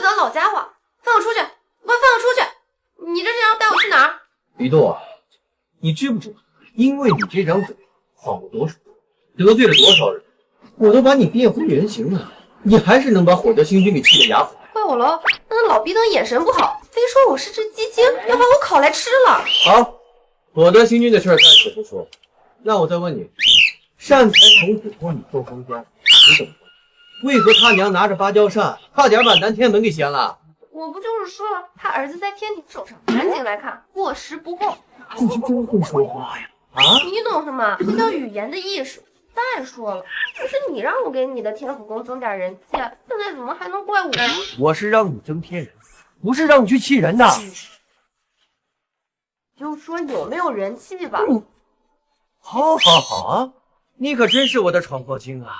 得老家伙，放我出去！给我放我出去！你这是要带我去哪儿？李杜，你知不知道，因为你这张嘴话过多少次，得罪了多少人，我都把你变回原形了，你还是能把火德星君给气得哑火。怪我喽，那老逼灯眼神不好，非说我是只鸡精，要把我烤来吃了。好，火德星君的事暂时不说，那我再问你，善财童子托你做公关，你怎么办？为何他娘拿着芭蕉扇，差点把南天门给掀了？我不就是说了，他儿子在天庭手上，赶紧来看，过时不候。你是真会说话呀！啊，你懂什么？这叫语言的艺术。再说了，这是你让我给你的天府宫增点人气，现在怎么还能怪我？我是让你增添人气，不是让你去气人的。就说有没有人气吧。好好好啊，你可真是我的闯祸精啊！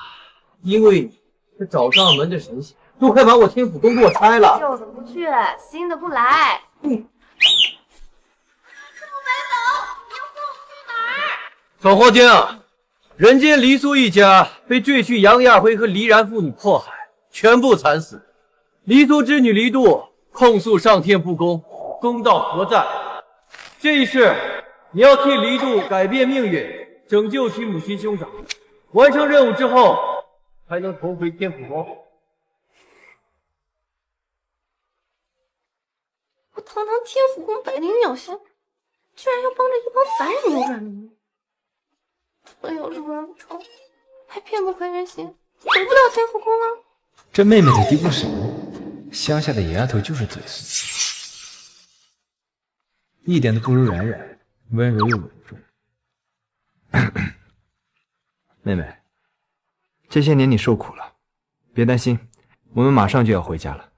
因为你这找上门的神仙都快把我天府宫给我拆了。旧的不去，新的不来。猪北斗，你要送我去哪儿？闯祸精啊！人间黎苏一家被赘婿杨亚辉和黎然父女迫害，全部惨死。黎苏之女黎度控诉上天不公，公道何在？这一世你要替黎度改变命运，拯救其母亲兄长。完成任务之后，才能重回天府宫。我堂堂天府宫百灵鸟仙，居然要帮着一帮凡人扭转命运。这要是完不成，还骗不回人心，回不了天府宫了。这妹妹得嘀咕什么？乡下的野丫头就是嘴碎，一点都不如冉冉，温柔又稳重。妹妹，这些年你受苦了，别担心，我们马上就要回家了。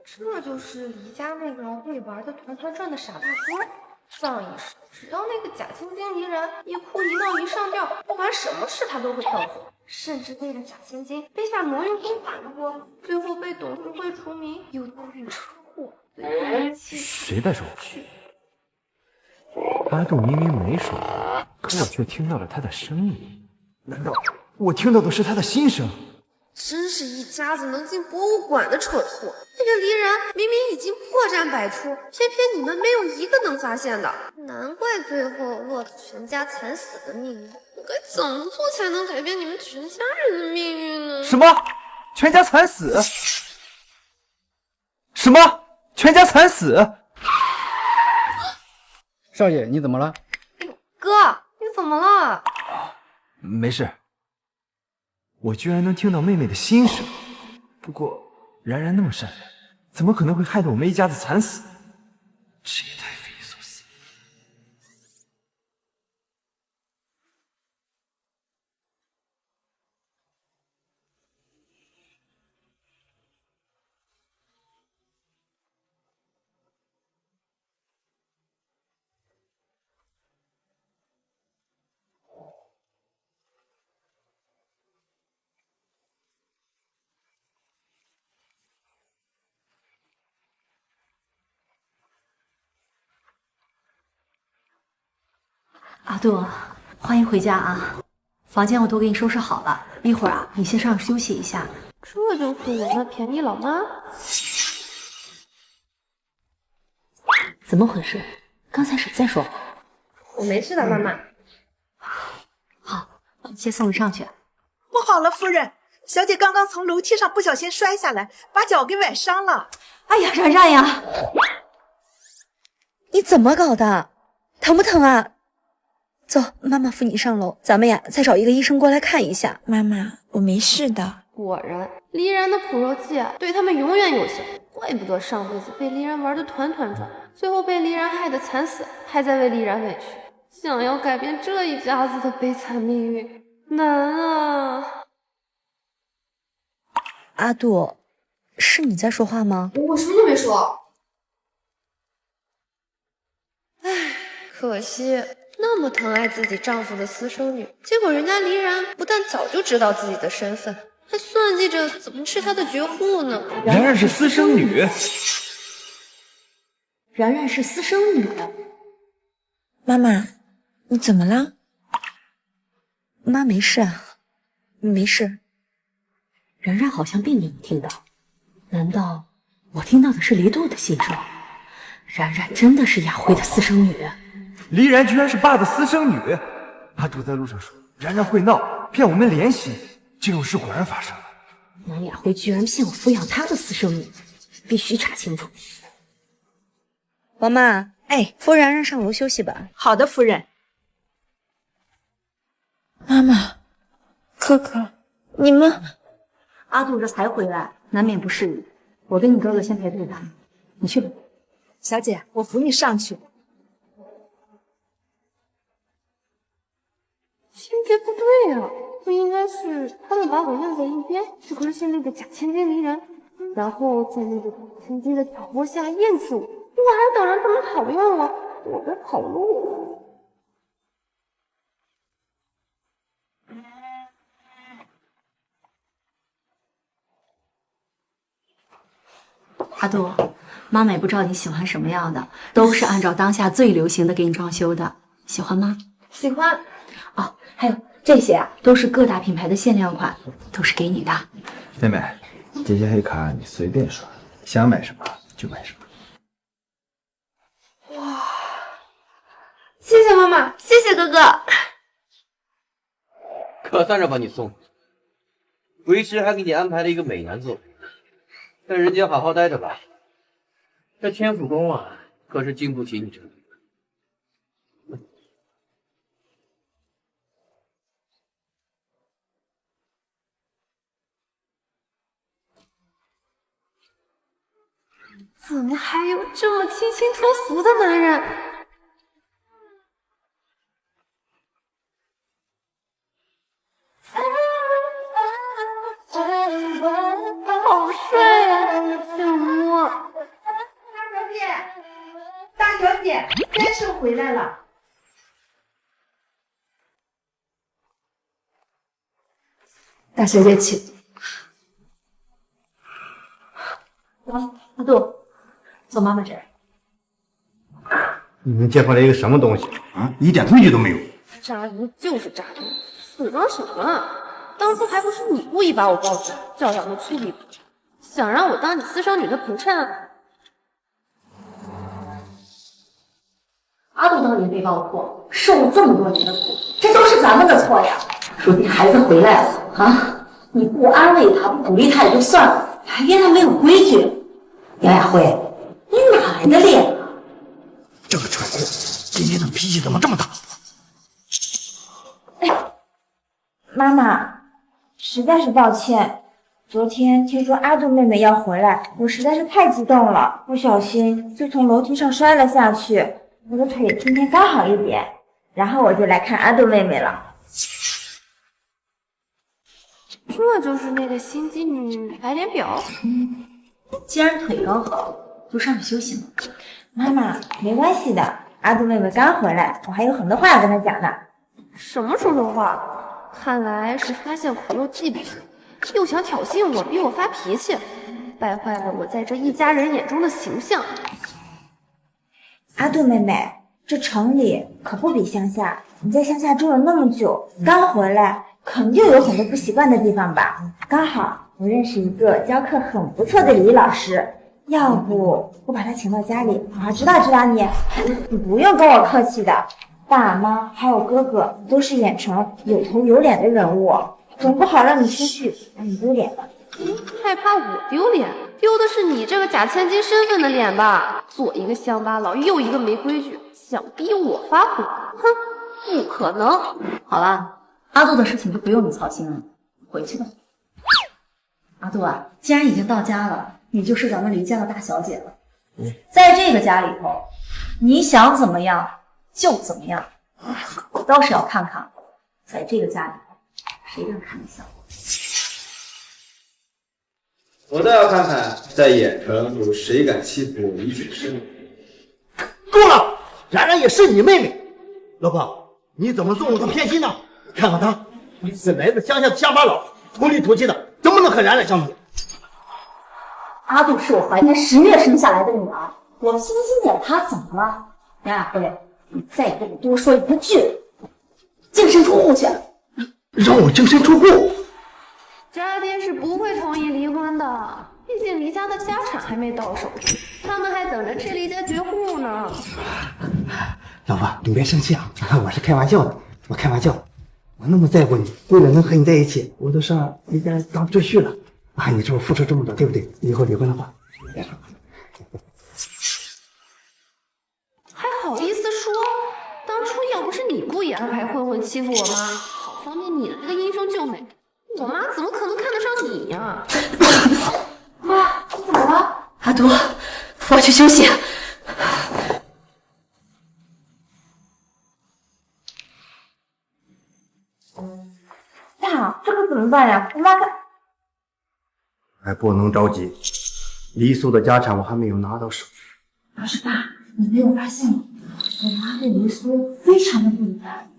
这就是黎家那个会玩的团团转的傻大哥。上一世，只要那个假千金黎然一哭一闹一上吊，不管什么事他都会照做，甚至为了假千金背下挪用公款的锅，最后被董事会除名，又遭遇车祸，谁在说话？阿杜明明没说话，可我却听到了他的声音。难道我听到的是他的心声？真是一家子能进博物馆的蠢货！那个黎然明明已经破绽百出，偏偏你们没有一个能发现的，难怪最后落得全家惨死的命运。我该怎么做才能改变你们全家人的命运呢？什么？全家惨死？什么？全家惨死？少爷，你怎么了？哥，你怎么了？没事。我居然能听到妹妹的心声，不过冉冉那么善良，怎么可能会害得我们一家子惨死？这也太匪夷所思了。阿杜，欢迎回家啊！房间我都给你收拾好了，一会儿啊，你先上休息一下。这就是我的便宜老妈。怎么回事？刚才谁在说话？我没事的，妈妈。好，先送你上去。不好了，夫人，小姐刚刚从楼梯上不小心摔下来，把脚给崴伤了。哎呀，冉冉呀，你怎么搞的？疼不疼啊？走，妈妈扶你上楼，咱们呀再找一个医生过来看一下。妈妈，我没事的。果然，黎然的苦肉计对他们永远有效，怪不得上辈子被黎然玩得团团转，最后被黎然害得惨死，还在为黎然委屈。想要改变这一家子的悲惨命运，难啊！阿杜，是你在说话吗？我什么都没说。唉，可惜。那么疼爱自己丈夫的私生女，结果人家黎然不但早就知道自己的身份，还算计着怎么吃她的绝户呢。冉冉是私生女，冉冉是私生女。妈妈，你怎么了？妈没事啊，没事。然然好像并没有听到，难道我听到的是黎度的心声？然然真的是雅辉的私生女？黎然居然是爸的私生女！阿杜在路上说然然会闹，骗我们联系，这种事果然发生了。南雅辉居然骗我抚养他的私生女，必须查清楚。王妈，哎，扶然然上楼休息吧。好的，夫人。妈妈，哥哥，你们……阿杜这才回来，难免不适应。我跟你哥哥先陪陪他，你去吧。小姐，我扶你上去。情节不对呀、不应该是他们把我晾在一边，去关心那个假千金离人，然后在那个千金的挑拨下厌弃我，我还等着他们讨厌我，我该跑路了。阿杜，妈妈也不知道你喜欢什么样的，都是按照当下最流行的给你装修的，喜欢吗？喜欢。哦，还有这些啊，都是各大品牌的限量款，都是给你的。妹妹，这些黑卡你随便刷，想买什么就买什么。谢谢妈妈，谢谢哥哥。可算是把你送回去，为师还给你安排了一个美男作陪，在人间好好待着吧。这天府宫啊，可是经不起你这个。怎么还有这么清新脱俗的男人？好帅呀、小莫！大小姐，先生回来了。大小姐请。阿杜，坐妈妈这儿。你们介绍了一个什么东西啊？一点规矩都没有。渣男就是渣男，死装什么啊？当初还不是你故意把我抱走，教养的粗鄙不差，想让我当你私生女的陪衬？阿杜当年被爆破，受了这么多年的苦，这都是咱们的错呀！如今孩子回来了啊，你不安慰他，不鼓励他也就算了，还怨他没有规矩。杨雅辉，你哪来的脸啊？这个蠢货，今天的脾气怎么这么大？妈妈，实在是抱歉，昨天听说阿杜妹妹要回来，我实在是太激动了，不小心就从楼梯上摔了下去，我的腿今天刚好一点，然后我就来看阿杜妹妹了。这就是那个心机女白脸婊。既然腿刚好，就上去休息嘛。妈妈，没关系的，阿杜妹妹刚回来，我还有很多话要跟她讲呢。什么说说话？看来是发现苦肉计不行，又想挑衅我，逼我发脾气，败坏了我在这一家人眼中的形象。阿杜妹妹，这城里可不比乡下，你在乡下住了那么久，刚回来，肯定有很多不习惯的地方吧？刚好我认识一个教课很不错的李老师，要不我把他请到家里，好好指导指导你。你不用跟我客气的，爸妈还有哥哥都是演成有头有脸的人物，总不好让你出去让你丢脸吧？害怕我丢脸？丢的是你这个假千金身份的脸吧？左一个乡巴佬，右一个没规矩，想逼我发火？哼，不可能！好了，阿杜的事情就不用你操心了，回去吧。阿杜啊，既然已经到家了，你就是咱们黎家的大小姐了。在这个家里头，你想怎么样就怎么样。我倒是要看看，在这个家里头，谁敢看得上我。我倒要看看，在郾城有谁敢欺负我李景生。够了，然然也是你妹妹，老婆，你怎么纵容她偏心呢？看看她，本来是乡下的乡巴佬，土里土气的，怎么能和然然相比？阿杜是我怀胎10月生下来的女儿，我心心点她怎么了？杨雅辉，你再跟我多说一句，净身出户去！让我净身出户？渣爹是不会同意离婚的，毕竟离家的家产还没到手，他们还等着吃离家绝户呢。老婆，你别生气啊，我是开玩笑的，我开玩笑的。我那么在乎你，为了能和你在一起，我都上离家当赘婿了啊！你这我付出这么多，对不对？以后离婚的话，别说。还好意思说？当初要不是你故意安排混混欺负我妈，好方便你来个英雄救美，我妈怎么可能看得上你呀？妈，你怎么了？阿朵，我要去休息。爸，这可怎么办呀？我妈看……还不能着急，黎苏的家产我还没有拿到手。要是爸，你没有发现吗？我妈对黎苏非常的不一般。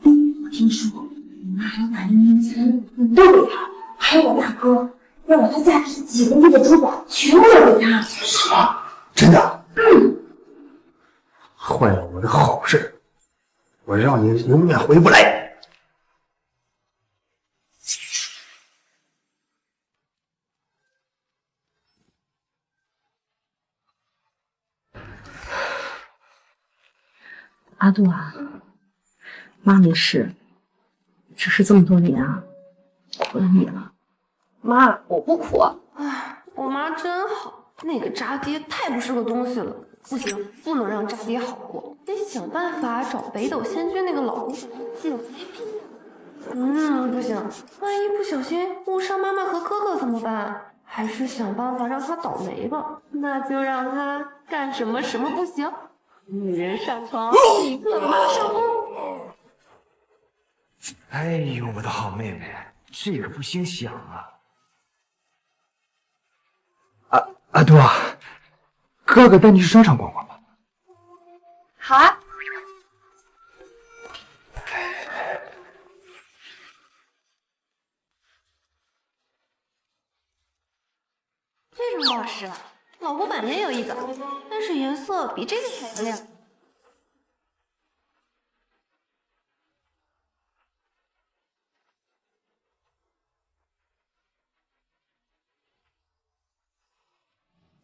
我听说你妈还把1年前都给他，还有我大哥要把他价值几个亿的珠宝全部都给他。什么？真的？坏了我的好事，我让你永远回不来。阿杜啊，妈没事，只是这么多年啊，苦了你了。妈，我不苦。唉，我妈真好，那个渣爹太不是个东西了。不行，不能让渣爹好过，得想办法找北斗仙君那个老公借回聘。不行，万一不小心误伤妈妈和哥哥怎么办？还是想办法让他倒霉吧。那就让他干什么什么不行。女人上床，立刻马上疯。哎呦，我的好妹妹，这个不兴想啊！阿杜啊，哥哥带你去商场逛逛吧。好啊。这种宝石，老古板也有一个，但是颜色比这个还要亮。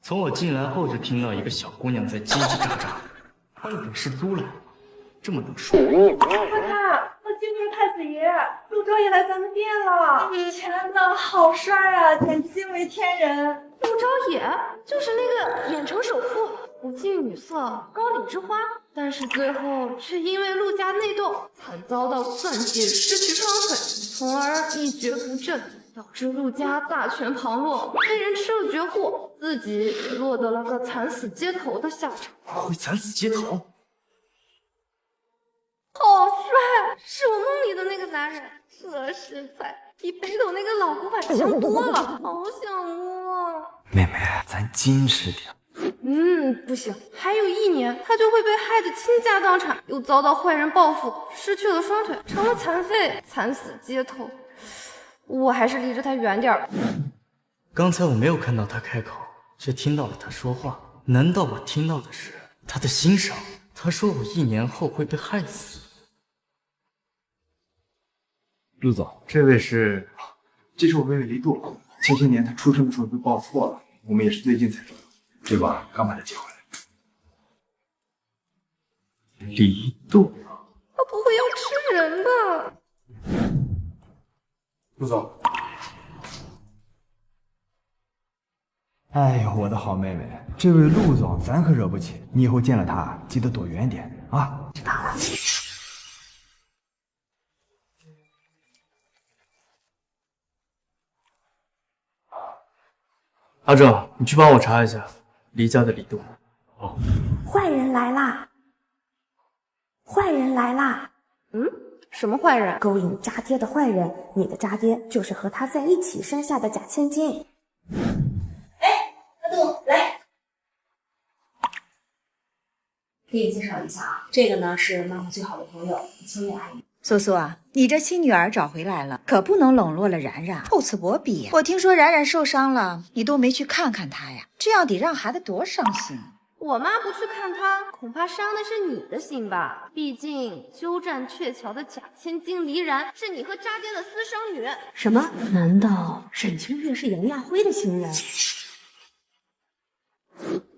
从我进来后就听到一个小姑娘在叽叽喳喳，她以为是租来的，这么能说。快看，那就是太子爷，陆昭也来咱们店了。天哪，好帅啊，简直惊为天人。陆昭也就是那个远程首富，不近女色，高岭之花，但是最后却因为陆家内斗，惨遭到钻戒失去双腿，从而一蹶不振，导致陆家大权旁落，被人吃了绝户，自己也落得了个惨死街头的下场。会惨死街头？好帅，是我梦里的那个男人，这身材比北斗那个老古板强多了，好想摸。妹妹，咱矜持点。不行，还有1年，他就会被害得倾家荡产，又遭到坏人报复，失去了双腿，成了残废，惨死街头。我还是离着他远点儿。刚才我没有看到他开口，却听到了他说话。难道我听到的是他的欣赏？他说我1年后会被害死。陆总，这位是，这是我妹妹黎度。前些年她出生的时候被报错了，我们也是最近才知道，对吧？刚把她接回来。黎度，他不会要吃人吧？陆总。哎呦，我的好妹妹，这位陆总咱可惹不起，你以后见了他记得躲远点啊。知道了。阿正，你去帮我查一下黎家的李度。哦。坏人来啦！坏人来啦！什么坏人？勾引渣爹的坏人，你的渣爹就是和他在一起生下的假千金。阿杜，来，给你介绍一下啊，这个呢是妈妈最好的朋友青叶阿姨。苏苏啊，你这亲女儿找回来了，可不能冷落了然然，厚此薄彼呀。我听说然然受伤了，你都没去看看她呀，这样得让孩子多伤心。我妈不去看他，恐怕伤的是你的心吧？毕竟鸠占鹊桥的假千金黎然是你和渣爹的私生女。什么？难道沈清月是杨亚辉的情人？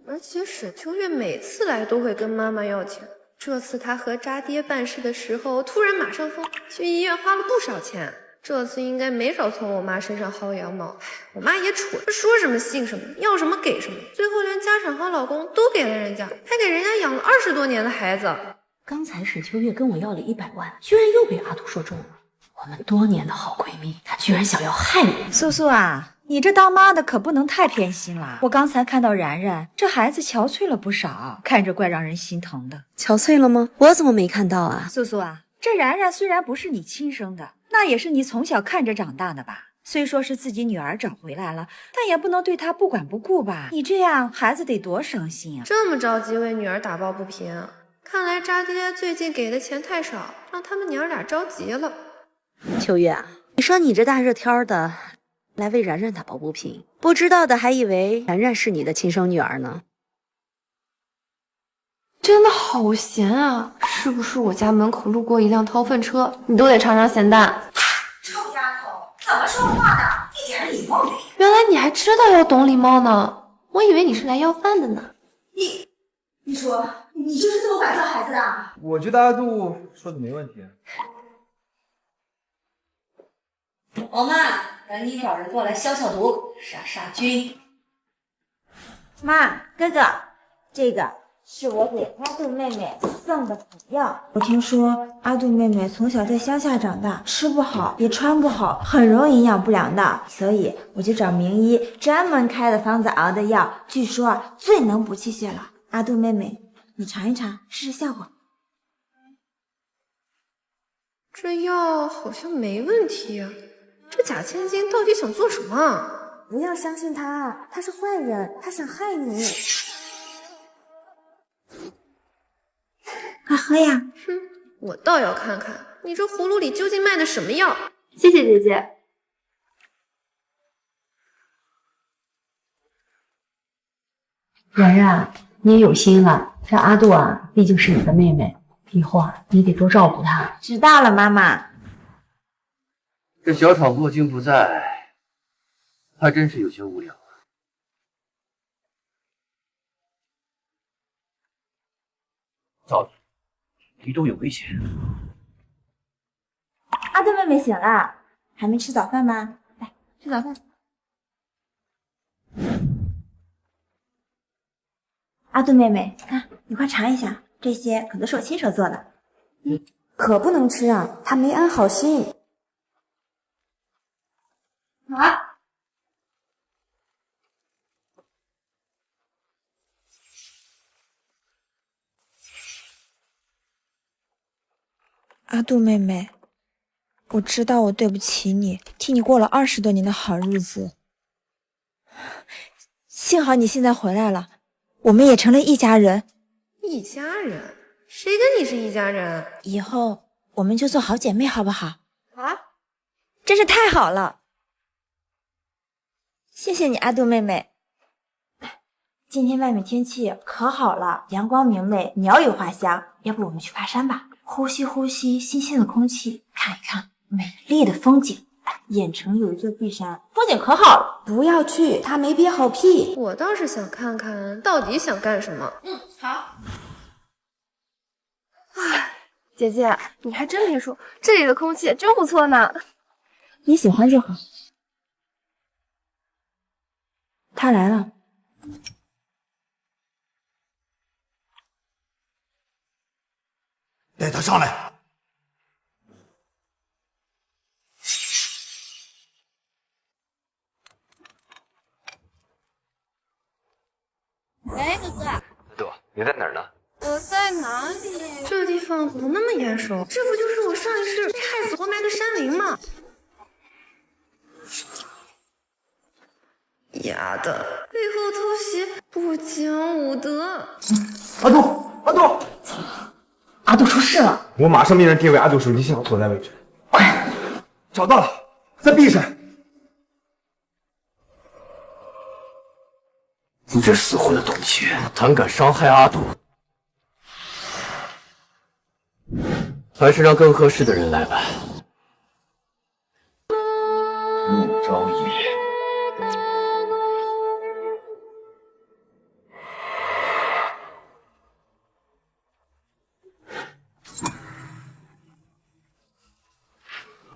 而且沈秋月每次来都会跟妈妈要钱，这次他和渣爹办事的时候突然马上疯，去医院花了不少钱。这次应该没少从我妈身上薅羊毛。我妈也蠢，说什么信什么，要什么给什么，最后连家产和老公都给了人家，还给人家养了20多年的孩子。刚才沈秋月跟我要了100万，居然又被阿杜说中了。我们多年的好闺蜜，她居然想要害我。素素啊，你这当妈的可不能太偏心了。我刚才看到然然这孩子憔悴了不少，看着怪让人心疼的。憔悴了吗？我怎么没看到啊？素素啊，这然然虽然不是你亲生的，那也是你从小看着长大的吧？虽说是自己女儿找回来了，但也不能对她不管不顾吧？你这样，孩子得多伤心啊！这么着急为女儿打抱不平，看来渣爹最近给的钱太少，让他们娘俩着急了。秋月啊，你说你这大热天的来为然然打抱不平，不知道的还以为然然是你的亲生女儿呢。真的好咸啊！是不是我家门口路过一辆掏粪车，你都得尝尝咸淡？臭丫头，怎么说话呢？一点礼貌没有。原来你还知道要懂礼貌呢，我以为你是来要饭的呢。你说你就是这么管教孩子的？我觉得阿杜说的没问题。我妈，赶紧找人过来消消毒，杀菌。妈，哥哥，这个是我给阿杜妹妹送的补药。我听说阿杜妹妹从小在乡下长大，吃不好也穿不好，很容易营养不良的，所以我就找名医专门开的方子熬的药，据说最能补气血了。阿杜妹妹，你尝一尝，试试效果。这药好像没问题啊，这假千金到底想做什么啊？不要相信他，他是坏人，他想害你。快喝呀！哼，我倒要看看你这葫芦里究竟卖的什么药。谢谢姐姐。然然，你也有心了。这阿杜啊，毕竟是你的妹妹，以后啊，你得多照顾她。知道了，妈妈。这小厂过境不在，还真是有些无聊啊。糟了，离东有危险。阿杜妹妹醒了，还没吃早饭吗？来，吃早饭。阿杜妹妹，看，你快尝一下，这些可都是我亲手做的。可不能吃啊，他没安好心。啊！阿杜妹妹，我知道我对不起你，替你过了20多年的好日子。幸好你现在回来了，我们也成了一家人。一家人？谁跟你是一家人？以后我们就做好姐妹，好不好？啊！真是太好了！谢谢你，阿杜妹妹。今天外面天气可好了，阳光明媚，鸟语花香。要不我们去爬山吧？呼吸呼吸新鲜的空气，看一看美丽的风景。县城有一座碧山，风景可好了。不要去，他没憋好屁。我倒是想看看到底想干什么。好。唉，姐姐，你还真别说，这里的空气真不错呢。你喜欢就好。他来了。带他上来。哎，哥哥。阿杜，你在哪儿呢？我在哪里？这地方怎么那么眼熟？这不就是我上一世被害死活埋的山林吗？丫的，背后偷袭，不讲武德！阿杜，阿杜，阿杜出事了！我马上命人定位阿杜手机信号所在位置。快，找到了，在 B 山。怎么只死活的东西，胆敢伤害阿杜，还是让更合适的人来吧。陆昭野。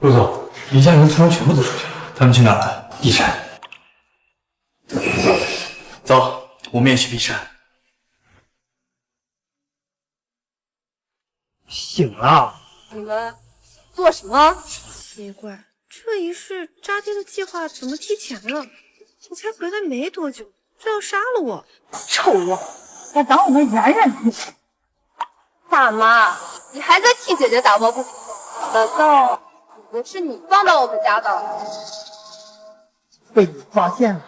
陆总，李家人突然全部都出去了，他们去哪儿了？地山。走，我们也去 B 山。醒了。你们做什么？奇怪，这一世扎爹的计划怎么提前了？我才回来没多久，就要杀了我！臭人，敢挡我们冉冉的路！大妈，你还在替姐姐打抱不平？难道不是你放到我们家的？被你发现了，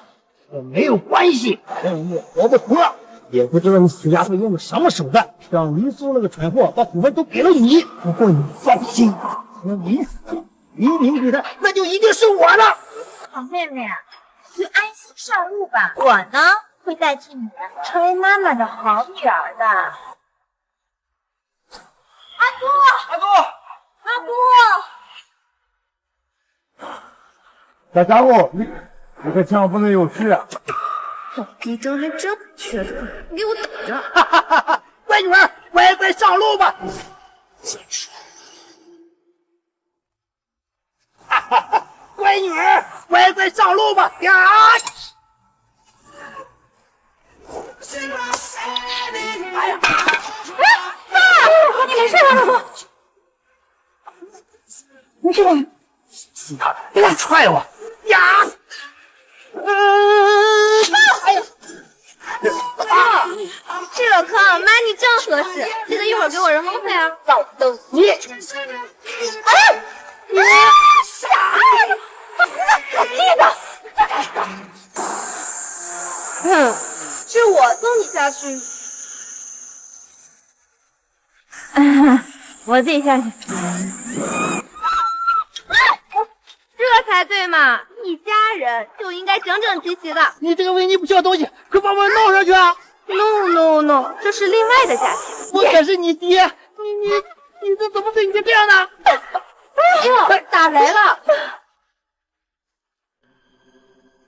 我没有关系，任务活不活。也不知道你死丫头用了什么手段，让黎苏那个蠢货把股份都给了你。不过你放心，等你死了，黎明给的那就一定是我的。好妹妹啊，你安心上路吧，我呢会代替你成为妈妈的好女儿的。阿杜，阿杜，阿杜，小家伙，你可千万不能有事啊！逼灯还真缺德，你给我等着！哈哈哈哈！乖女儿，乖乖上路吧！哈哈哈！乖女儿，乖乖上路吧！呀！哎呀！爸，你没事吧？没事吧？死他！别敢踹我！呀！哎呀！爸，这个坑妈你正合适，记得一会儿给我人工费啊！照灯你！哎！你傻！我记得。是我送你下去。我自己下去。这才对嘛！一家人就应该整整齐齐的。你这个为你不孝东西，快把我弄上去啊 ！No， 这是另外的价钱。我可是你爹，你这怎么对你这样呢？哟，打雷了！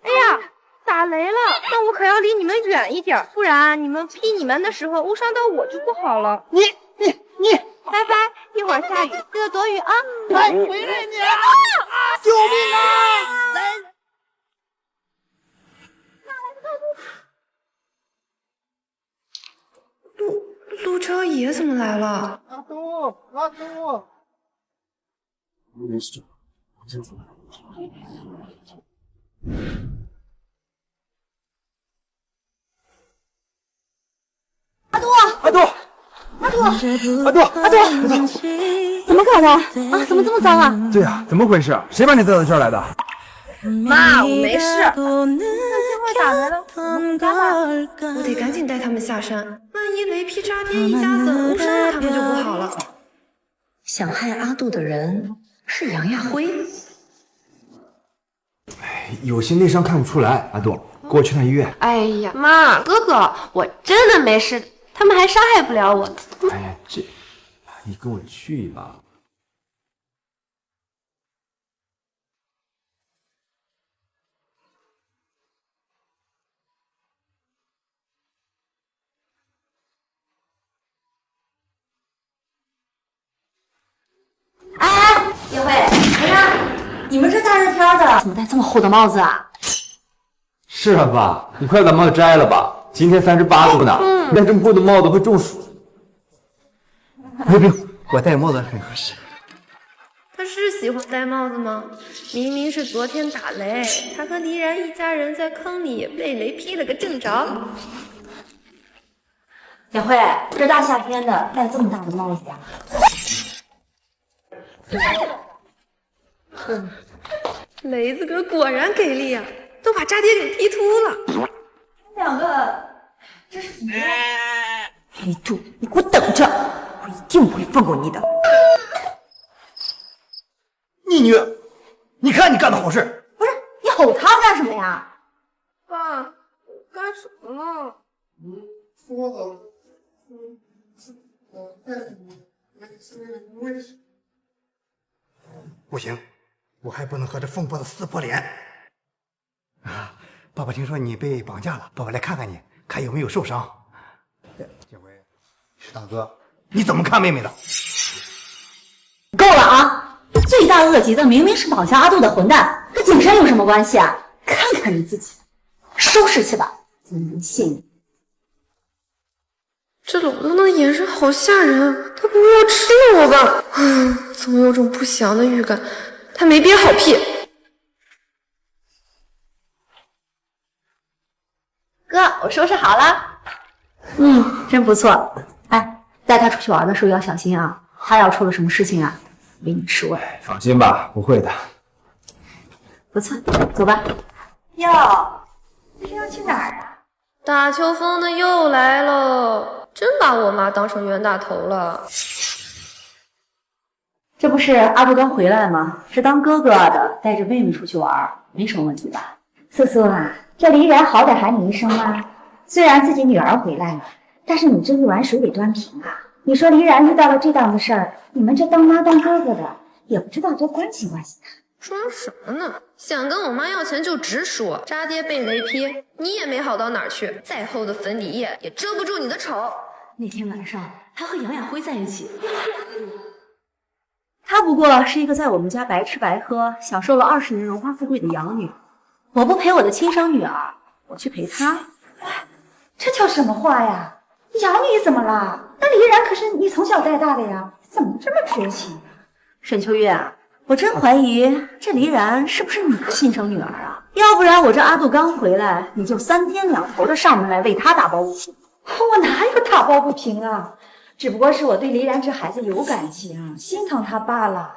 哎呀，打雷了！那我可要离你们远一点，不然你们劈你们的时候误伤到我就不好了。你，拜拜，一会儿下雨记得躲雨啊！快回来你！救命啊！来！陆昭野怎么来了？阿杜，没事，我先走了。阿杜，怎么搞的啊？怎么这么脏啊？对啊，怎么回事？谁把你带到这儿来的？妈，我没事。那这会打雷了，我们回家吧。我得赶紧带他们下山，万一雷劈扎爹一家子误伤了他们就不好了。想害阿杜的人是杨亚辉。有些内伤看不出来。阿杜，跟我去趟医院。哎呀，妈，哥哥，我真的没事，他们还伤害不了我。哎呀，你跟我去吧。哎，叶慧，你看，你们这大热天的，怎么戴这么厚的帽子啊？是啊，爸，你快把帽子摘了吧，今天38度呢，戴这么厚的帽子会中暑。不用，我戴帽子很合适。他是喜欢戴帽子吗？明明是昨天打雷，他和黎然一家人在坑里被雷劈了个正着。叶慧，这大夏天的戴这么大的帽子呀？雷子哥果然给力啊，都把扎爹给劈秃了。两个，这是怎么样？李杜，你给我等着，我一定不会放过你的。逆女，你看你干的好事！不是，你吼他干什么呀？爸，干什么呢？说好不行，我还不能和这疯婆子撕破脸啊！爸爸听说你被绑架了，爸爸来看看你，看有没有受伤。这回是大哥，你怎么看妹妹的？够了啊！这罪大恶极的明明是绑架阿杜的混蛋，跟景山有什么关系啊？看看你自己，收拾去吧！能谢你。这老大那眼神好吓人，他不会要吃了我吧？总有种不祥的预感，他没憋好屁。哥，我收拾好了。真不错。哎，带他出去玩的时候要小心啊，他要出了什么事情啊，为你吃味。放心吧，不会的。不错，走吧。哟，这是要去哪儿啊？大秋风的又来了，真把我妈当成冤大头了。这不是阿杜刚回来吗？是当哥哥的，带着妹妹出去玩，没什么问题吧？素素啊，这黎然好歹喊你一声妈。虽然自己女儿回来了，但是你这一碗水得端平啊。你说黎然遇到了这档子事儿，你们这当妈当哥哥的也不知道多关心关心他。装什么呢？想跟我妈要钱就直说，渣爹被雷劈，你也没好到哪儿去，再厚的粉底液也遮不住你的丑。那天晚上他和杨亚辉在一起，她不过是一个在我们家白吃白喝，享受了20年荣华富贵的养女。我不陪我的亲生女儿，我去陪她。这叫什么话呀？养你怎么了？那黎然可是你从小带大的呀，怎么这么绝情？沈秋月啊，我真怀疑这黎然是不是你的亲生女儿啊？要不然我这阿杜刚回来，你就3天2头的上门来为他打抱不平。我哪有打抱不平啊？只不过是我对黎然这孩子有感情，心疼他罢了。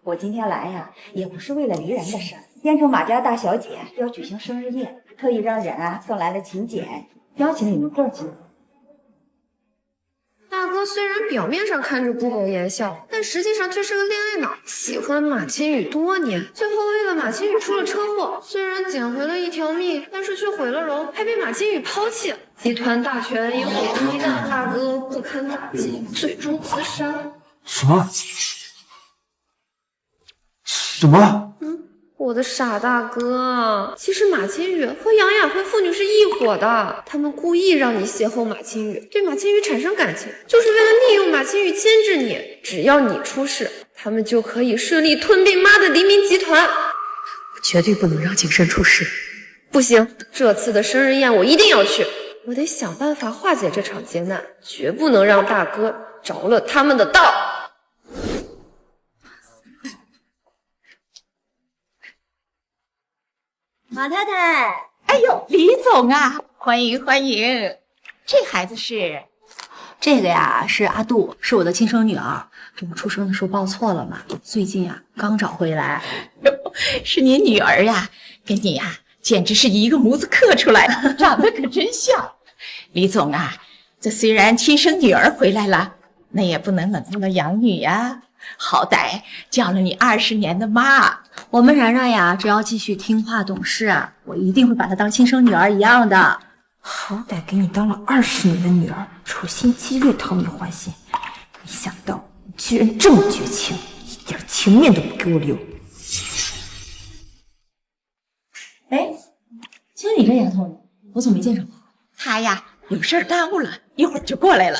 我今天来呀，也不是为了黎然的事儿。燕州马家大小姐要举行生日宴，特意让人送来了请柬，邀请你们过去。大哥虽然表面上看着不苟言笑，但实际上却是个恋爱脑，喜欢马清雨多年，最后为了马清雨出了车祸，虽然捡回了一条命，但是却毁了容，还被马清雨抛弃。集团大权也毁于一旦，大哥不堪打击，最终自杀。什么？什么？我的傻大哥，其实马清雨和杨亚辉父女是一伙的，他们故意让你邂逅马清雨，对马清雨产生感情，就是为了利用马清雨牵制你。只要你出事，他们就可以顺利吞并妈的黎明集团。我绝对不能让景深出事。不行，这次的生日宴我一定要去，我得想办法化解这场劫难，绝不能让大哥着了他们的道。马太太，哎呦，李总啊，欢迎欢迎！这孩子是？这个呀是阿杜，是我的亲生女儿。这不出生的时候报错了嘛，最近啊刚找回来。是你女儿呀，跟你呀简直是一个模子刻出来的，长得可真像。李总啊，这虽然亲生女儿回来了，那也不能冷落了养女呀。好歹叫了你20年的妈，我们然然呀，只要继续听话懂事啊，我一定会把她当亲生女儿一样的。好歹给你当了20年的女儿，处心积虑讨你欢心，没想到你居然这么绝情，一点情面都不给我留。哎，就你这丫头呢，我怎么没见着？她呀有事耽误了，一会儿就过来了。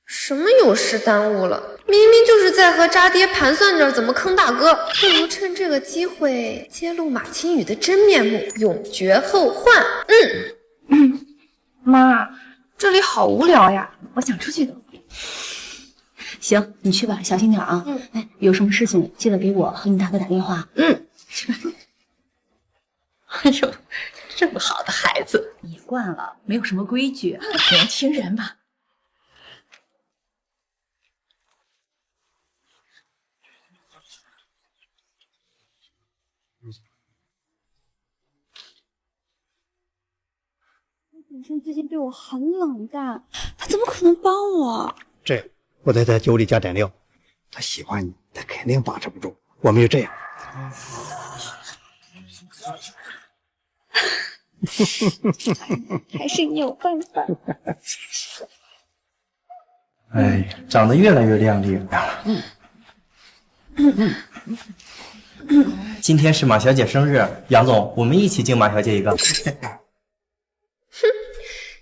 什么有事耽误了？明明就是在和渣爹盘算着怎么坑大哥，不如趁这个机会揭露马清雨的真面目，永绝后患。妈，这里好无聊呀，我想出去走。行，你去吧，小心点啊。哎，有什么事情记得给我和你大哥打电话。是吧？哎呦，这么好的孩子，也惯了，没有什么规矩。年轻人嘛。景深最近对我很冷淡，他怎么可能帮我？这我得在酒里加点料，他喜欢你，他肯定把持不住。我们就这样。还是你有办法。哎，长得越来越靓丽了。今天是马小姐生日，杨总，我们一起敬马小姐一个。哼，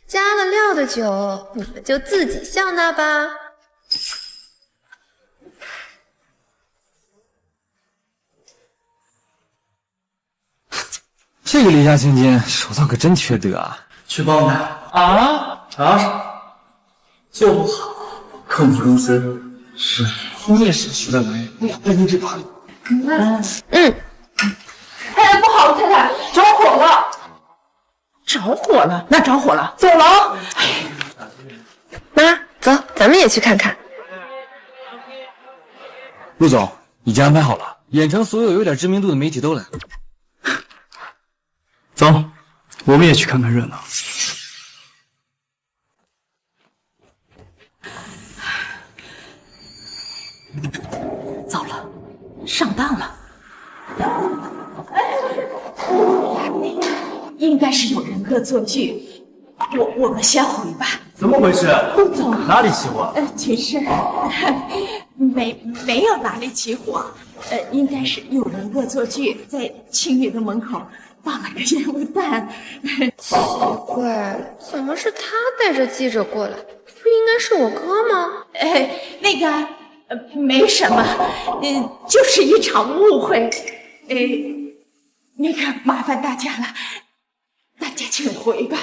加了料的酒，你们就自己笑纳吧。这个离家千金手上可真缺德啊！去帮他做不好，控制公司是灭社区的来2分钟之怕。太太不好了，太太着火了！着火了？那着火了，走了。妈，走，咱们也去看看。陆总，已经安排好了，盐城所有有点知名度的媒体都来了。走，我们也去看看热闹。糟了，上当了。应该是有人恶作剧，我们先回吧。怎么回事？陆总，哪里起火？其实没有哪里起火，应该是有人恶作剧，在青雨的门口放了个烟雾弹。奇怪，怎么是他带着记者过来？不应该是我哥吗？那个没什么，就是一场误会。那个麻烦大家了，大家请回吧。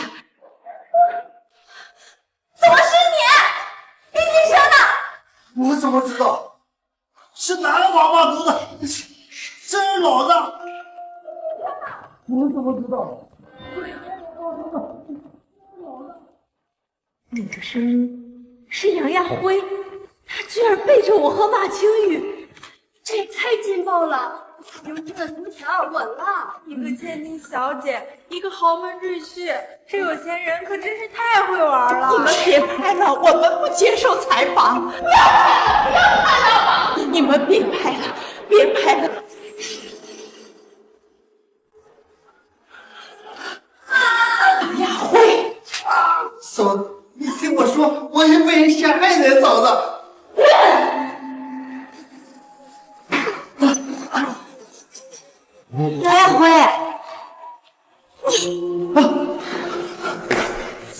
怎么是你？你亲生的？我怎么知道？是哪个王八犊子生日老子？我怎么知道？那个声音是杨亚辉，他居然背着我和马青雨，这也太劲爆了！有你的头条稳了，一个千金小姐，一个豪门赘婿，这有钱人可真是太会玩了！你们别拍了，我们不接受采访。不要拍了！你们别拍了，别拍了！杨亚辉，嫂子，你听我说，我是被人陷害的，嫂子。杨亚辉，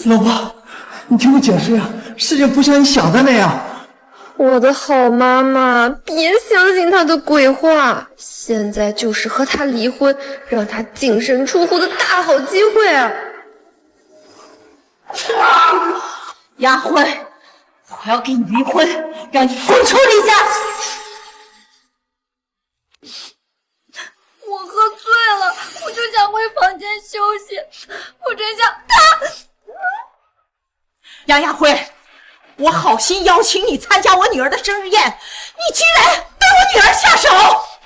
老婆，你听我解释呀，事情不像你想的那样。我的好妈妈，别相信他的鬼话，现在就是和他离婚，让他净身出户的大好机会啊！亚辉，我要跟你离婚，让你滚出李家！我喝醉了，我就想回房间休息，我真想他。杨亚辉，我好心邀请你参加我女儿的生日宴，你居然对我女儿下手！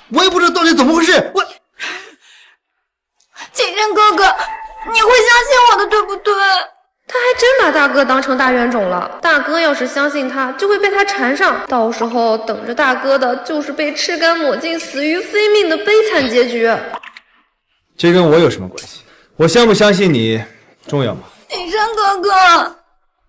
我也不知道到底怎么回事，我。景深哥哥，你会相信我的，对不对？他还真把大哥当成大冤种了。大哥要是相信他，就会被他缠上，到时候等着大哥的就是被吃干抹净、死于非命的悲惨结局。这跟我有什么关系？我相不相信你重要吗？景深哥哥，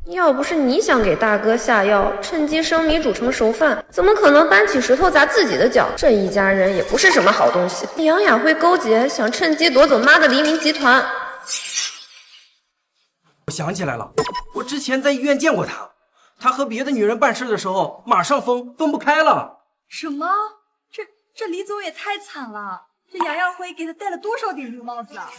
要不是你想给大哥下药，趁机生米煮成熟饭，怎么可能搬起石头砸自己的脚？这一家人也不是什么好东西。杨雅慧勾结，想趁机夺走妈的黎明集团。我想起来了，我之前在医院见过他，他和别的女人办事的时候马上分不开了。什么？这李总也太惨了！这杨耀辉给他戴了多少顶绿帽子啊？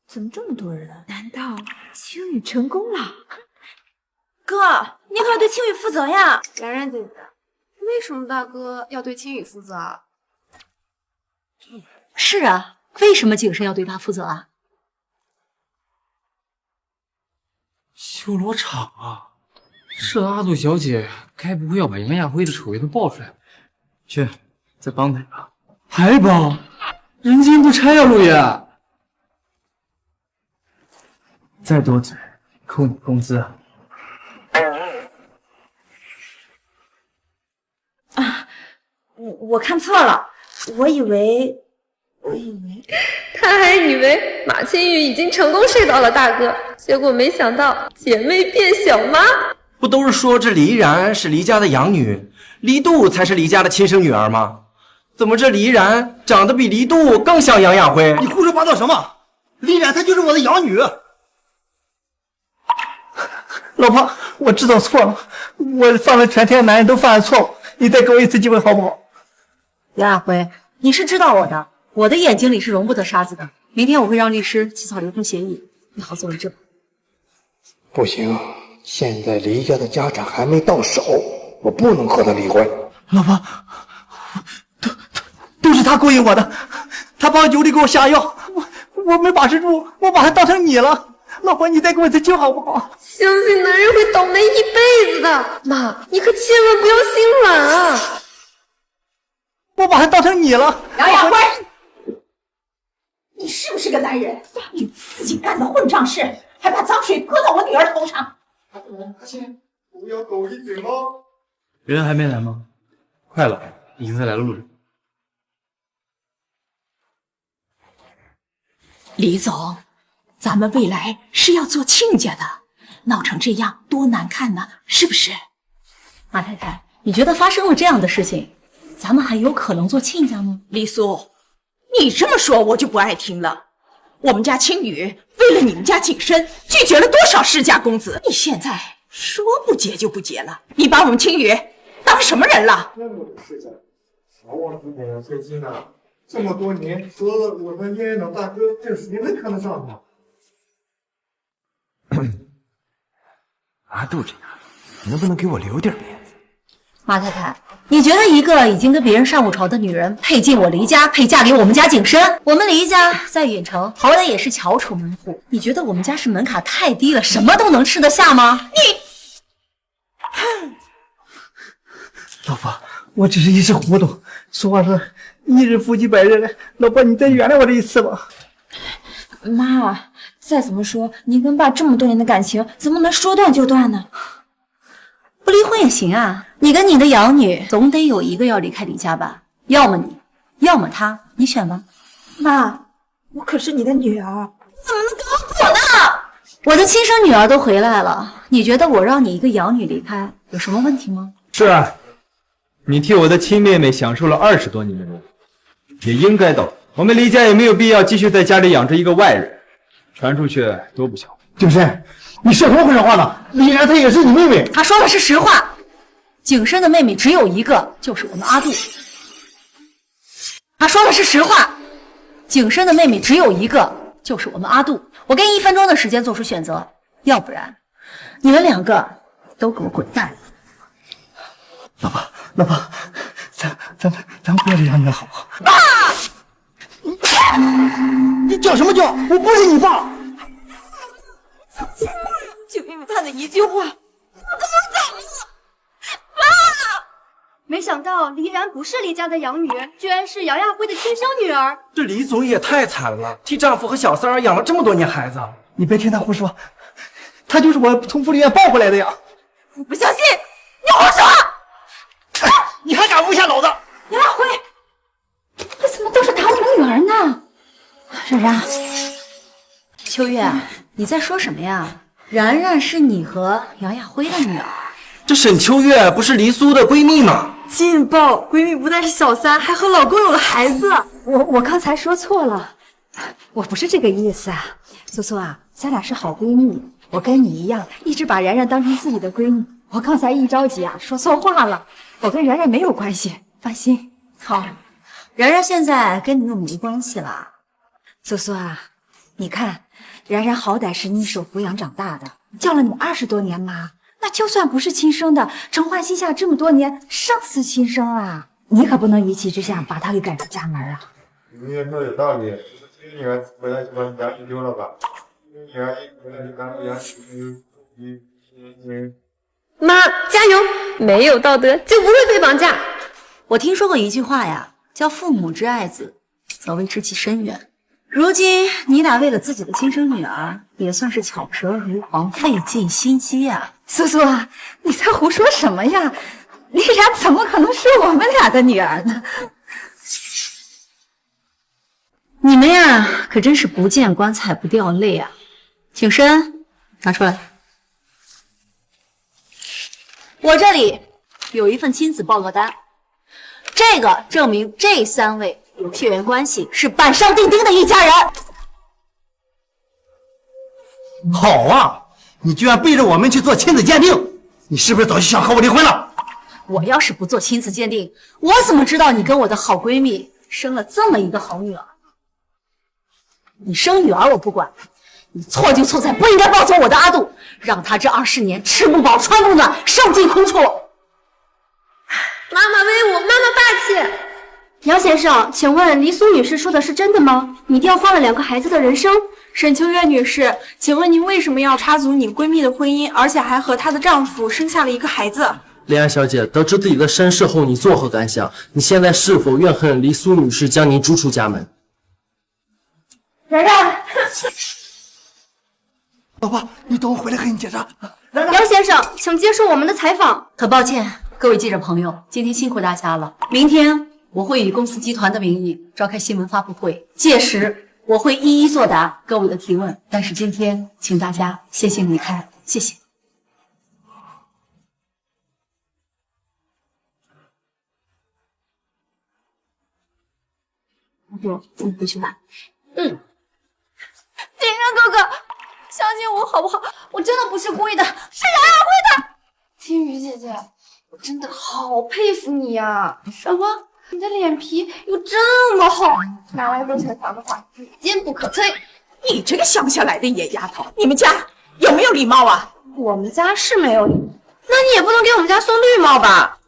怎么这么多人？难道青雨成功了？哥，你可要对青雨负责呀！冉冉姐姐，为什么大哥要对青雨负责啊？是啊，为什么景深要对他负责啊？修罗场啊！这阿杜小姐该不会要把杨亚辉的丑闻都爆出来？去，再帮他一把。还帮？人间不拆呀，陆爷！再多嘴，扣你工资。我看错了，我以为他还以为马青雨已经成功睡到了大哥，结果没想到姐妹变小妈。不都是说这黎然是黎家的养女，黎度才是黎家的亲生女儿吗？怎么这黎然长得比黎度更像杨亚辉？你胡说八道什么？黎然她就是我的养女。老婆，我知道错了，我犯了全天男人都犯的错误，你再给我一次机会好不好？杨亚辉，你是知道我的，我的眼睛里是容不得沙子的。明天我会让律师起草离婚协议，你好做为证。不行，现在黎家的家产还没到手，我不能和他离婚。老婆，都是他勾引我的，他帮尤丽给我下药，我没把持住，我把他当成你了。老婆，你再给我一次机会好不好？相信男人会倒霉一辈子的，妈，你可千万不要心软啊！我把他当成你了。杨亚辉，你是不是个男人？你自己干的混账事，还把脏水泼到我女儿头上！不要狗一嘴吗？人还没来吗？快了，已经在来的路上。李总，咱们未来是要做亲家的，闹成这样多难看呢，是不是？马太太，你觉得发生了这样的事情，咱们还有可能做亲家吗？黎苏，你这么说我就不爱听了。我们家青雨为了你们家景深，拒绝了多少世家公子，你现在说不结就不结了，你把我们青雨当什么人了？那么多世家，少往自己人费心呐！这么多年，除了我们燕燕老大哥，这谁能看得上他？阿杜这样，你能不能给我留点面子？马太太，你觉得一个已经跟别人上过床的女人配进我黎家，配嫁给我们家景深？我们黎家在远城好歹也是翘楚门户，你觉得我们家是门槛太低了，什么都能吃得下吗？老婆，我只是一时糊涂。俗话说，一日夫妻百日恩。老婆，你再原谅我这一次吧。妈，再怎么说，你跟爸这么多年的感情，怎么能说断就断呢？不离婚也行啊，你跟你的养女总得有一个要离开黎家吧？要么你，要么他，你选吧。妈，我可是你的女儿，怎么能跟我滚呢？我的亲生女儿都回来了，你觉得我让你一个养女离开有什么问题吗？是啊，你替我的亲妹妹享受了20多年的荣，也应该的。我们黎家也没有必要继续在家里养着一个外人，传出去多不巧。景深，你说什么混账话呢？黎然她也是你妹妹。他说的是实话，景深的妹妹只有一个，就是我们阿杜。他说的是实话，景深的妹妹只有一个，就是我们阿杜。我给你1分钟的时间做出选择，要不然你们2个都给我滚蛋！老婆，咱不要这样，你好不好？爸！你叫什么叫？我不是你爸！就因为他的一句话，我都要走了。爸！没想到黎然不是黎家的养女，居然是杨亚辉的亲生女儿。这黎总也太惨了，替丈夫和小三儿养了这么多年孩子。你别听他胡说，他就是我从福利院抱回来的呀！我不相信，你胡说！你还敢诬陷老子？杨亚辉，这怎么都是他的女儿呢？冉冉，秋月，你在说什么呀？然然是你和杨亚辉的女儿。这沈秋月不是黎苏的闺蜜吗？劲爆！闺蜜不但是小三，还和老公有了孩子。我刚才说错了，我不是这个意思啊。苏苏啊，咱俩是好闺蜜，我跟你一样，一直把然然当成自己的闺蜜。我刚才一着急啊，说错话了。我跟然然没有关系，放心。好，然然现在跟你又没关系了。苏苏啊，你看，然然好歹是你手抚养长大的，叫了你20多年妈，那就算不是亲生的，承欢膝下这么多年，胜似亲生啊！你可不能一气之下把她给赶出家门啊！你也说有道理，这个女儿回来就把牙齿丢了吧？女儿一回来就拿出牙齿妈，加油！没有道德就不会被绑架。我听说过一句话呀，叫父母之爱子，则为知其深远。如今你俩为了自己的亲生女儿，也算是巧舌如簧，费尽心机呀。苏苏啊，你在胡说什么呀？丽然怎么可能是我们俩的女儿呢？你们呀，可真是不见棺材不掉泪啊！请身，拿出来。我这里有一份亲子报告单，这个证明这3位有血缘关系，是板上钉钉的一家人。好啊，你居然背着我们去做亲子鉴定，你是不是早就想和我离婚了？我要是不做亲子鉴定，我怎么知道你跟我的好闺蜜生了这么一个好女儿？你生女儿我不管，你错就错在不应该抱走我的阿杜，让她这20年吃不饱穿不暖，受尽苦楚。妈妈威武，妈妈霸气。杨先生，请问黎苏女士说的是真的吗？你调换了2个孩子的人生？沈秋月女士，请问您为什么要插足你闺蜜的婚姻，而且还和她的丈夫生下了一个孩子？丽安小姐，得知自己的身世后，你作何感想？你现在是否怨恨黎苏女士将您逐出家门？然然，老婆，你等我回来和你解释。杨先生，请接受我们的采访。很抱歉，各位记者朋友，今天辛苦大家了。明天我会以公司集团的名义召开新闻发布会，届时我会一一作答各位的提问。但是今天，请大家先行离开，谢谢。我们回去吧。景生哥哥，相信我好不好？我真的不是故意的，是杨雅辉的。金鱼姐姐，我真的好佩服你呀！什么？你的脸皮有这么厚？拿来做成房的话，坚不可摧。你这个乡下来的野丫头，你们家有没有礼貌啊？我们家是没有礼貌，那你也不能给我们家送绿帽吧？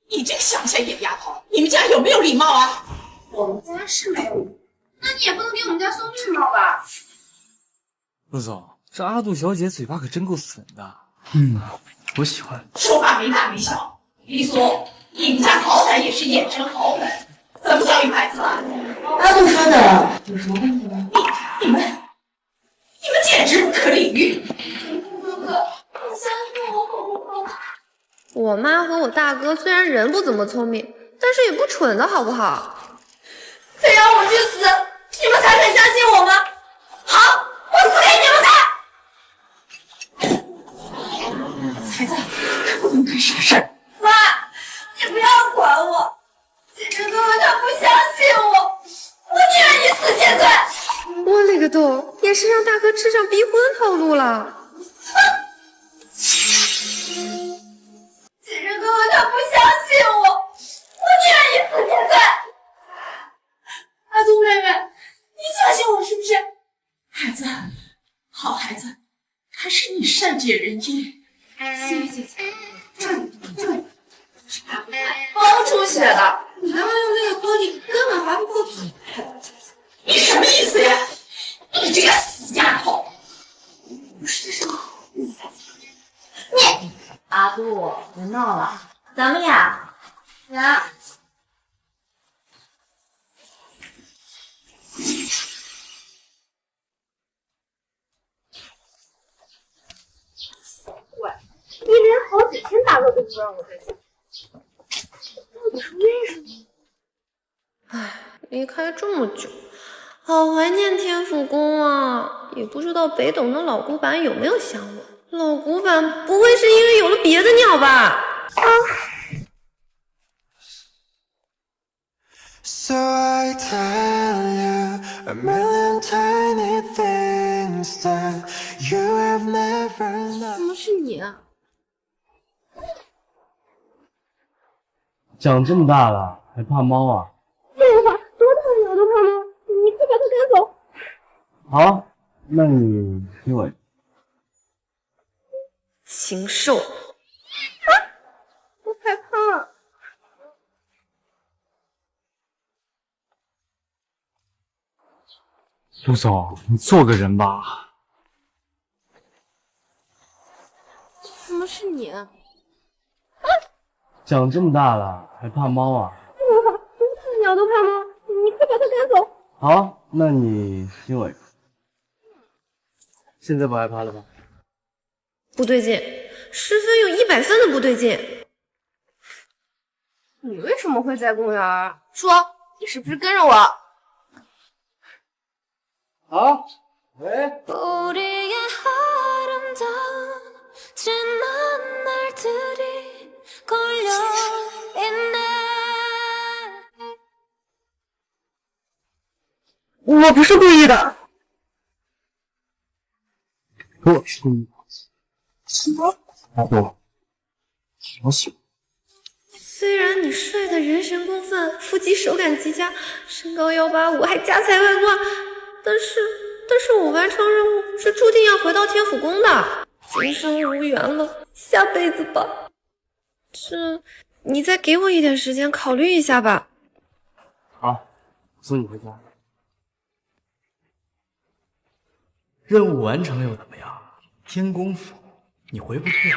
你这个乡下野丫头，你们家有没有礼貌啊？我们家是没有礼貌，那你也不能给我们家送绿帽吧？陆总，这阿杜小姐嘴巴可真够损的。我喜欢。说话没大没小，黎苏，你们家好歹也是衍生豪门，怎么教育孩子啊？阿杜说的有什么问题吗？你们简直不可理喻！哥哥，你相信我好不好？我妈和我大哥虽然人不怎么聪明，但是也不蠢的好不好？非让我去死，你们才肯相信我吗？好，我死给你们看！孩子，不能干傻事儿。妈，你不要管我，景生哥哥他不相信我，我宁愿你死谢罪。我勒个洞，也是让大哥吃上逼婚套路了。景生哥哥他不相信我，我宁愿你死谢罪。阿杜妹妹，你相信我是不是？孩子，好孩子，还是你善解人意。谢谢姐姐。包出血的，你还要用那个玻璃，根本还不够嘴。你什么意思呀？你这个死丫头！不是什么。你阿杜，别闹了，咱们俩。一连好几天大哥都不让我在家，到底是为什么？唉，离开这么久，好怀念天府宫啊！也不知道北斗那老古板有没有想我。老古板不会是因为有了别的鸟吧？So I tell you a million tiny things that you have never known. 怎么是你啊？长这么大了还怕猫啊？废话，多大的鸟都怕猫，你快把它赶走。好，那你听我。禽兽！啊，我害怕。陆总，你做个人吧。怎么是你啊？长这么大了还怕猫啊？废话，多大的鸟都怕猫，你快把它赶走。好，那你听我。现在不害怕了吧？不对劲， 10分有100分的不对劲。你为什么会在公园？说，你是不是跟着我？好，喂。 我不是故意的，我是故意的。阿杜，我喜欢。虽然你帅的人神共愤，腹肌手感极佳，身高185，还家财万贯，但是我完成任务是注定要回到天府宫的，今生无缘了，下辈子吧。你再给我一点时间考虑一下吧。好，送你回家。任务完成又怎么样？天宫府，你回不去。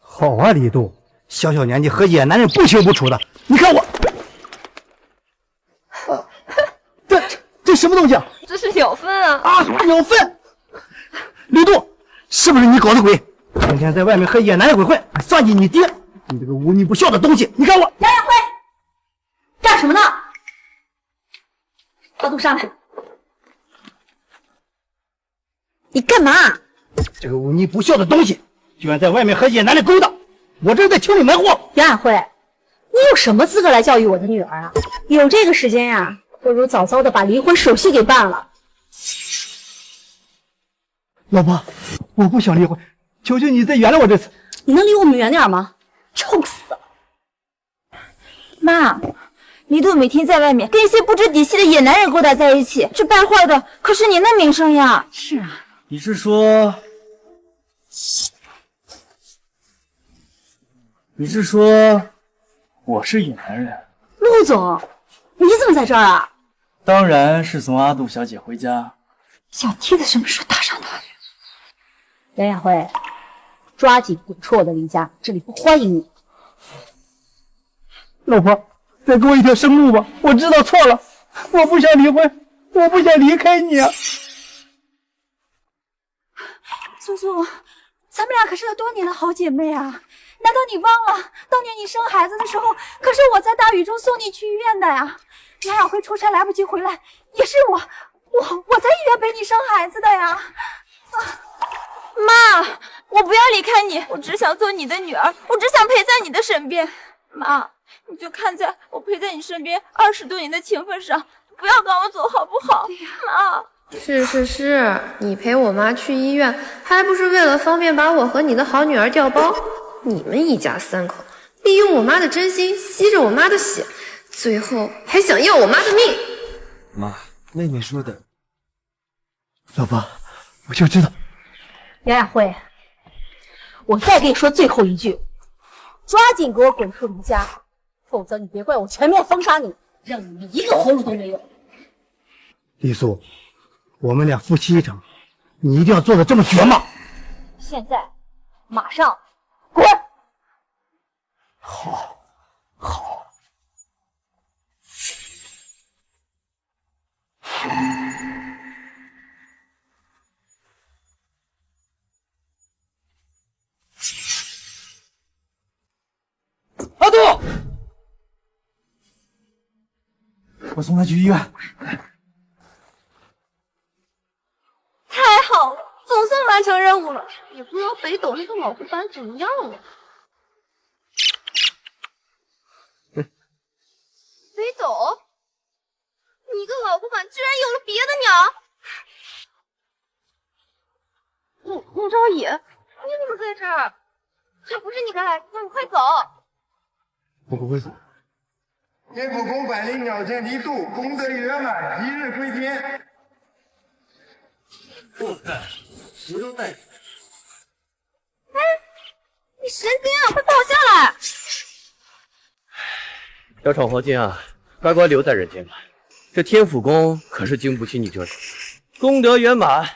好啊，李杜，小小年纪和野男人不清不楚的，你看我，这什么东西啊？这是鸟粪啊！啊，鸟粪！李杜，是不是你搞的鬼？天天在外面和野男人鬼混，还算计你爹！你这个无女不孝的东西！你看我，杨亚辉，干什么呢？阿杜上来！你干嘛？这个无女不孝的东西，居然在外面和野男人勾搭！我这是在清理门户。杨亚辉，你有什么资格来教育我的女儿啊？有这个时间呀，不如早早的把离婚手续给办了。老婆，我不想离婚，求求你再原谅我这次。你能离我们远点吗？臭死了！妈，李杜每天在外面跟一些不知底细的野男人勾搭在一起，这败坏的可是您的名声呀。是啊，你是说我是野男人？陆总，你怎么在这儿啊？当然是送阿杜小姐回家。小梯子什么时候搭上的？杨亚辉，抓紧滚出我的离家，这里不欢迎你。老婆，再给我一条生路吧，我知道错了，我不想离婚，我不想离开你啊。苏苏，咱们俩可是多年的好姐妹啊，难道你忘了当年你生孩子的时候，可是我在大雨中送你去医院的呀？杨亚辉出差来不及回来，也是我在医院陪你生孩子的呀。妈，我不要离开你，我只想做你的女儿，我只想陪在你的身边。妈，你就看在我陪在你身边20多年的情分上，不要赶我走好不好？妈。是，你陪我妈去医院，还不是为了方便把我和你的好女儿调包？你们一家3口利用我妈的真心，吸着我妈的血，最后还想要我妈的命。妈，妹妹说的。老婆，我就知道。杨亚辉，我再跟你说最后一句，抓紧给我滚出离家，否则你别怪我全面封杀你，让你们一个活路都没有。李素，我们俩夫妻一场，你一定要做的这么绝吗？现在，马上滚！好。阿杜，我送他去医院。太好了，总算完成任务了。也不知道北斗那个老古板怎么样了。北斗，你个老古板居然有了别的鸟！宁昭野，你怎么在这儿？这不是你该来的地方，你快走！我不会走。天府宫百灵鸟见离度，功德圆满，一日归天。石头带。哎，你神经啊！快放我下来！小闯祸精啊，乖乖留在人间吧。这天府宫可是经不起你这种。功德圆满，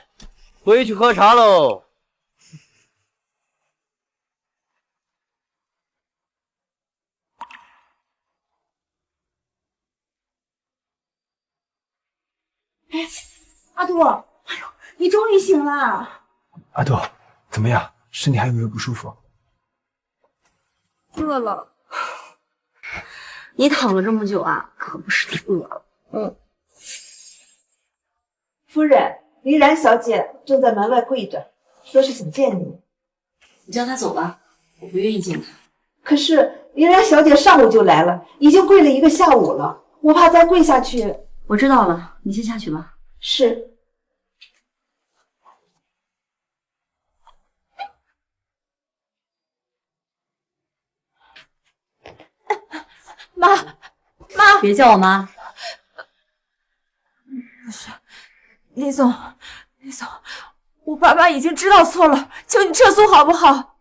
回去喝茶喽。阿杜，哎呦，你终于醒了。阿杜，怎么样？身体还有没有不舒服？饿了。你躺了这么久啊，可不是你饿了。夫人，黎然小姐正在门外跪着，说是想见你。你叫她走吧，我不愿意见她。可是黎然小姐上午就来了，已经跪了1个下午了，我怕再跪下去。我知道了，你先下去吧。是。妈，别叫我妈。不是，李总，我爸妈已经知道错了，求你撤诉好不好？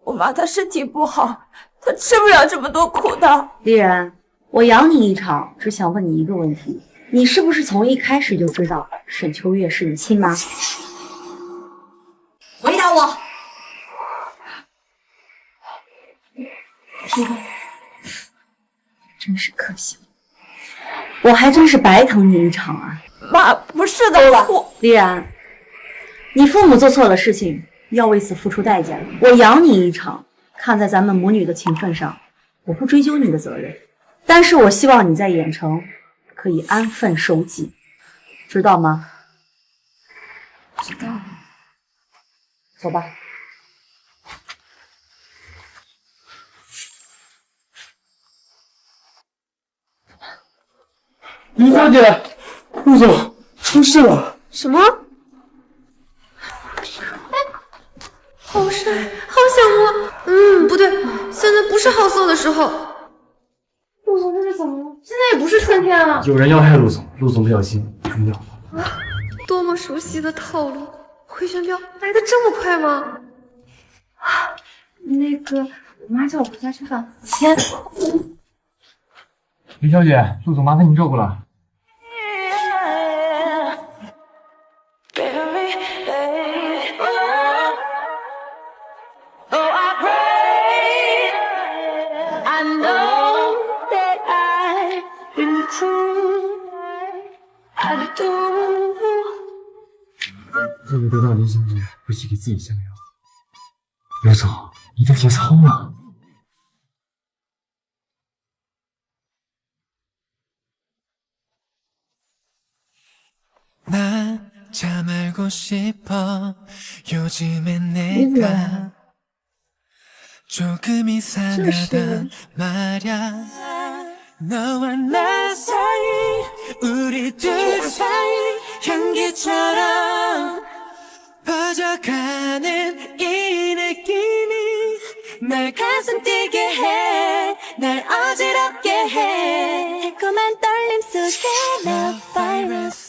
我妈她身体不好，她吃不了这么多苦的。丽然，我养你一场，只想问你一个问题：你是不是从一开始就知道沈秋月是你亲妈？回答我。真是可惜，我还真是白疼你一场啊！妈，不是的，丽然，你父母做错了事情，要为此付出代价。我养你一场，看在咱们母女的情分上，我不追究你的责任，但是我希望你在郾城可以安分守己，知道吗？知道了。走吧。林小姐，陆总出事了。什么？好帅，好想摸。不对，现在不是好色的时候。陆总这是怎么了？现在也不是春天啊。有人要害陆总，陆总不小心冲掉了。啊，多么熟悉的套路！回旋镖来的这么快吗？啊，那个，我妈叫我回家吃饭，先。林小姐，陆总麻烦您照顾了。这个得到林小姐不惜给自己降药。刘总，你的节操啊！ 난 참 알고 싶어 요즘엔 내가 조금 이상하단 말야 너와 나 사이 우리 둘 사이 향기처럼 퍼져가는 이 느낌이 날 가슴 뛰게 해 날 어지럽게 해 달콤한 떨림 속에 love virus